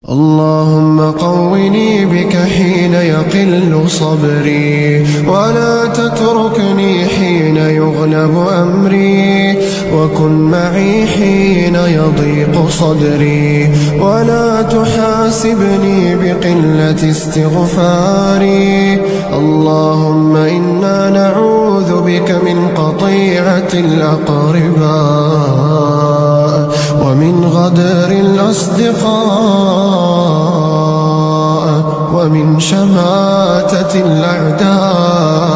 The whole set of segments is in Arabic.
اللهم قوني بك حين يقل صبري، ولا تتركني حين يغلب أمري، وكن معي حين يضيق صدري، ولا تحاسبني بقلة استغفاري. اللهم إنا نعوذ بك من قطيعة الأقرباء، ومن غدر الأصدقاء، ومن شماتة الأعداء.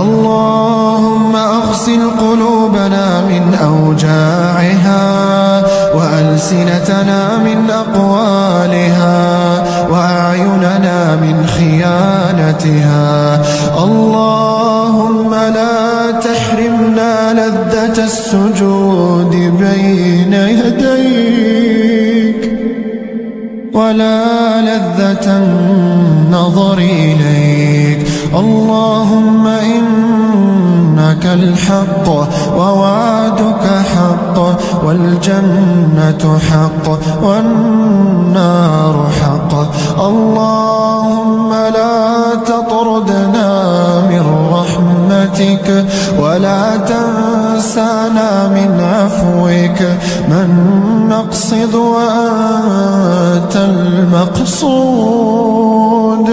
اللهم أغسل قلوبنا من أوجاعها، وألسنتنا من أقوالها، وأعيننا من خيانتها. اللهم لا تحرمنا لذة السجود بين يديك، ولا لذة النظر إليك. اللهم إنك الحق، ووعدك حق، والجنة حق، والنار حق. اللهم لا تطردنا من رحمتك، ولا تنسانا من عفوك. من نقصد وأنت المقصود،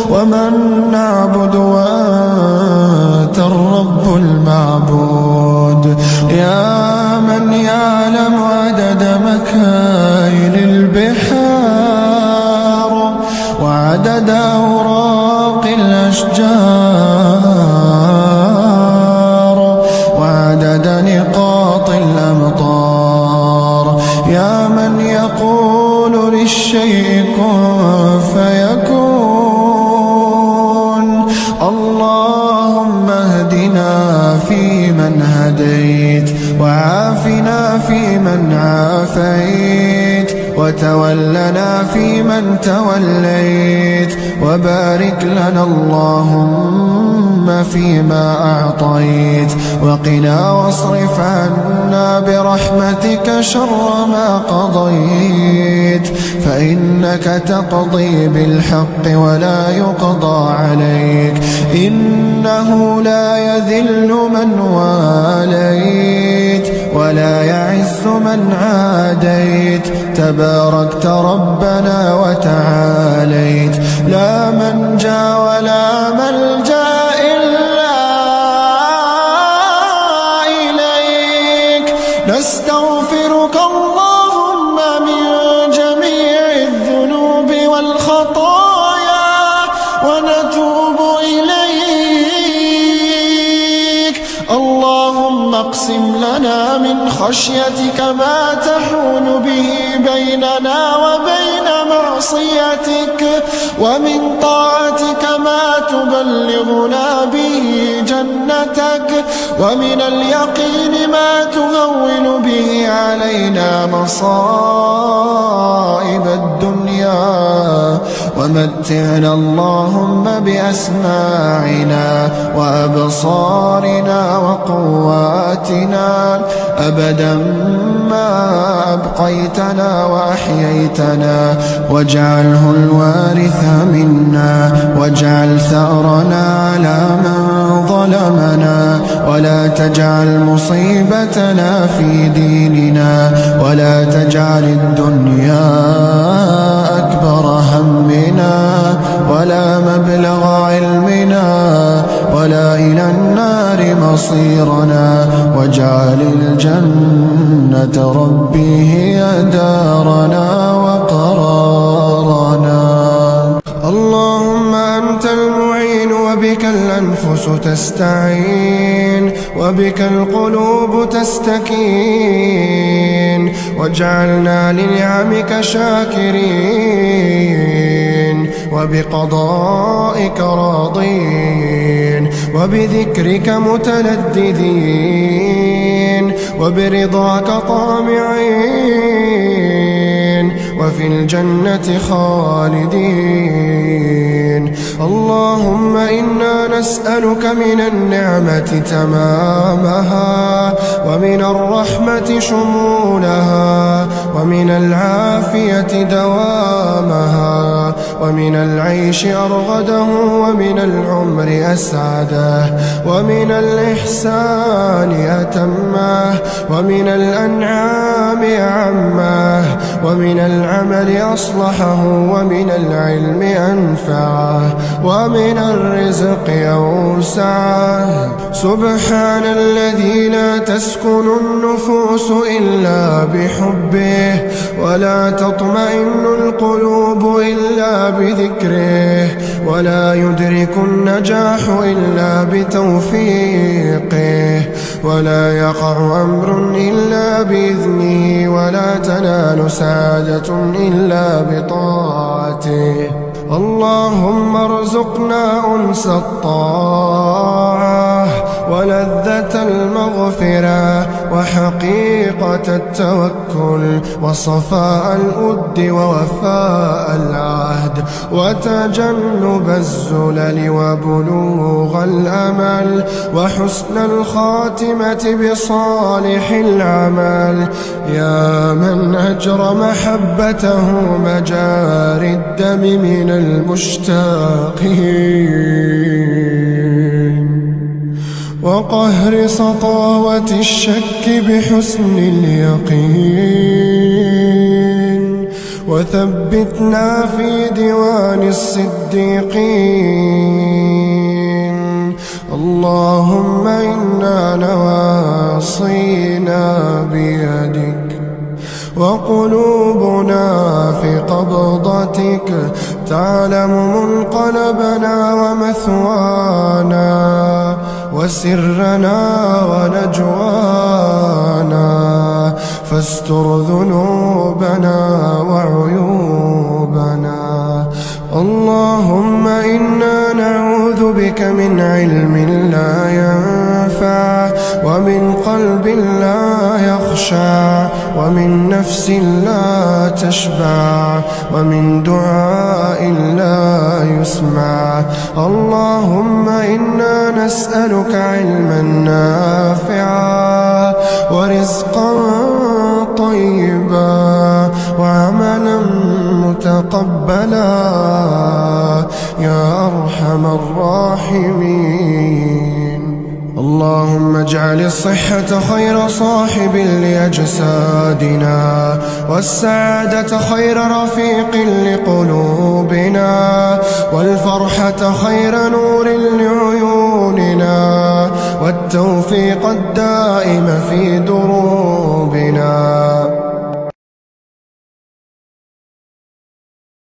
ومن نعبد وأنت الرب المعبود. يا من يعلم عدد مكاين البحار، وعدد أوراق الأشجار، وعدد نقاط الأمطار. يا من يقول للشيء كن فيكون. اللهم اهدنا فيمن هديت، وعافنا فيمن عافيت، وتولنا فيمن توليت، وبارك لنا اللهم فيما أعطيت، وقنا واصرف عنا برحمتك شر ما قضيت، فإنك تقضي بالحق ولا يقضى عليك. إنه لا يذل من واليت، ولا يعز من عاديت. تباركت ربنا وتعاليت، لا منجا ولا ملجا إلا إليك. نستغفرك اللهم من جميع الذنوب والخطايا، ونتوب إليك. اللهم اقسم لنا من خشيتك ما تحول به بيننا وبين معصيتك، ومن طاعتك ما تبلغنا به جنتك، ومن اليقين ما تهون به علينا مصائب الدنيا. ومتعنا اللهم بأسماعنا وأبصارنا وقواتنا أبدا ما أبقيتنا وأحييتنا، واجعله الوارث منا، واجعل ثأرنا على من ظلمنا، ولا تجعل مصيبتنا في ديننا، ولا تجعل الدنيا أكبر همنا، ولا مبلغ علمنا، ولا إلى النار مصيرنا، واجعل الجنة ربي هي دارنا وقرارنا. اللهم أنت المعين، وبك الأنفس تستعين، وبك القلوب تستكين، واجعلنا لنعمك شاكرين، وبقضائك راضين، وبذكرك متلذذين، وبرضاك طامعين، وفي الجنة خالدين. اللهم إنا نسألك من النعمة تمامها، ومن الرحمة شمولها، ومن العافية دوامها، ومن العيش أرغده، ومن العمر أسعده، ومن الإحسان أتمه، ومن الأنعام أعمه، ومن العمل أصلحه، ومن العلم أنفعه، ومن الرزق أوسعه. سبحان الذي لا تسكن النفوس إلا بحبه، ولا تطمئن القلوب إلا بذكره، ولا يدرك النجاح إلا بتوفيقه، ولا يقع أمر إلا بإذنه، ولا تنال سعادة إلا بطاعته. اللهم ارزقنا أنس الطاعة، ولذة المغفرة، وحقيقة التوكل، وصفاء الود، ووفاء العهد، وتجنب الزلل، وبلوغ الأمل، وحسن الخاتمة بصالح العمل. يا من أجرى محبته مجاري الدم من المشتاقين، وقهر سطاوة الشك بحسن اليقين، وثبتنا في ديوان الصديقين. اللهم إنا نواصينا بيدك، وقلوبنا في قبضتك، تعلم منقلبنا ومثوانا، وسرنا ونجوانا، فاستر ذنوبنا وعيوبنا. اللهم إنا نعوذ بك من علم لا ينفع، ومن قلب لا يخشع، ومن نفس لا تشبع، ومن دعاء لا يسمع. اللهم إنا نسألك علما نافعا، ورزقا طيبا، وعملا متقبلا، يا أرحم الراحمين. اللهم اجعل الصحة خير صاحب لأجسادنا، والسعادة خير رفيق لقلوبنا، والفرحة خير نور لعيوننا، والتوفيق الدائم في دروبنا.